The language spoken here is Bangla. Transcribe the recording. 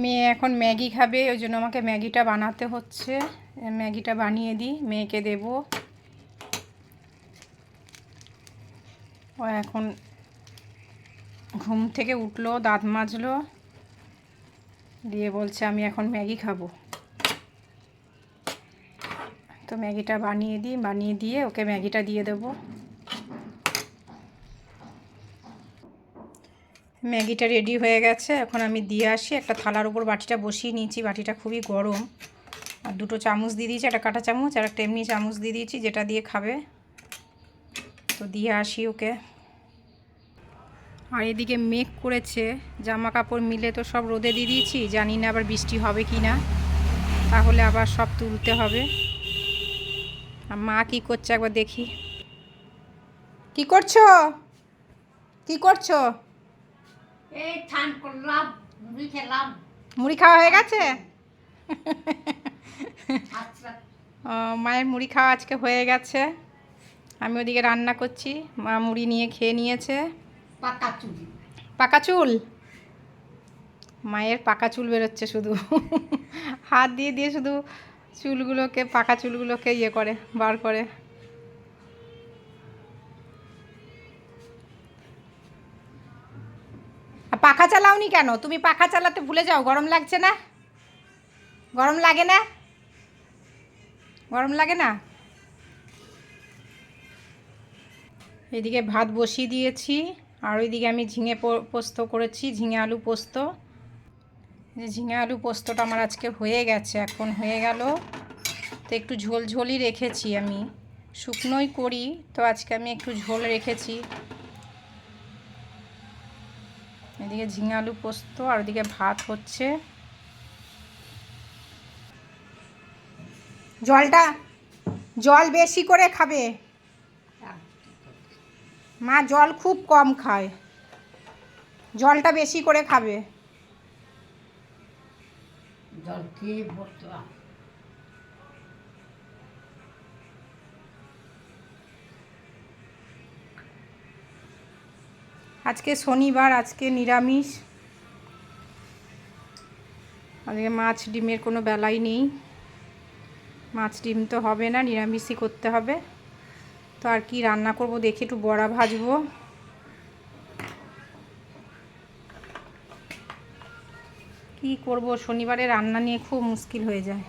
মেয়ে এখন ম্যাগি খাবে, ওই জন্য আমাকে ম্যাগিটা বানাতে হচ্ছে। ম্যাগিটা বানিয়ে দিই, মেয়েকে দেব। ও এখন ঘুম থেকে উঠলো, দাঁত মাজলো, দিয়ে বলছে আমি এখন ম্যাগি খাবো। তো ম্যাগিটা বানিয়ে দিই, বানিয়ে দিয়ে ওকে ম্যাগিটা দিয়ে দেবো। ম্যাগিটা রেডি হয়ে গেছে, এখন আমি দিয়ে আসি। একটা থালার উপর বাটিটা বসিয়ে নিয়েছি, বাটিটা খুবই গরম। আর 2টো চামচ দিয়ে দিয়েছি, একটা কাঁটা চামচ আর একটা এমনি চামচ দিয়ে দিয়েছি, যেটা দিয়ে খাবে। তো দিয়ে আসি ওকে। আর এদিকে মেঘ করেছে, জামা কাপড় মিলে তো সব রোদে দিয়ে দিয়েছি, জানি না আবার বৃষ্টি হবে কি না, তাহলে আবার সব তুলতে হবে। আর মা কী করছে একবার দেখি। কি করছো? কি করছো? এই ঠান করলাম, মুড়ি খেলাম। মুড়ি খাওয়া হয়ে গেছে? আচ্ছা। মায়ের মুড়ি খাওয়া আজকে হয়ে গেছে। আমি ওদিকে রান্না করছি, মা মুড়ি নিয়ে খেয়ে নিয়েছে। পাকা চুল। পাকা চুল? মায়ের পাকা চুল বেরোচ্ছে শুধু। হাত দিয়ে দিয়ে শুধু চুলগুলোকে, পাকা চুলগুলোকে ইয়ে করে, বার করে। পাখা চালাওনি কেন? তুমি পাখা চালাতে ভুলে যাও, গরম লাগছে না? গরম লাগে না? গরম লাগে না? এদিকে ভাত বসিয়ে দিয়েছি, আর ওইদিকে আমি ঝিঙে পোস্ত করেছি, ঝিঙে আলু পোস্ত। যে ঝিঙে আলু পোস্তটা আমার আজকে হয়ে গেছে, এখন হয়ে গেল। তো একটু ঝোল ঝোলই রেখেছি, আমি শুকনোই করি, তো আজকে আমি একটু ঝোল রেখেছি। এদিকে ঝিঙে আলু পোস্ত, আর ওদিকে ভাত হচ্ছে। জল বেশি করে খাবে। মা জল খুব কম খায়, জলটা বেশি করে খাবে। জল খেয়ে বসতে। আজকে শনিবার, আজকে নিরামিষ। আজকে মাছ ডিমের কোনো বেলাই নেই, মাছ ডিম তো হবে না, নিরামিষই করতে হবে। তো আর কি রান্না করব দেখি, একটু বড়া ভাজবো। কি করব, শনিবারে রান্না নিয়ে খুব মুশকিল হয়ে যায়।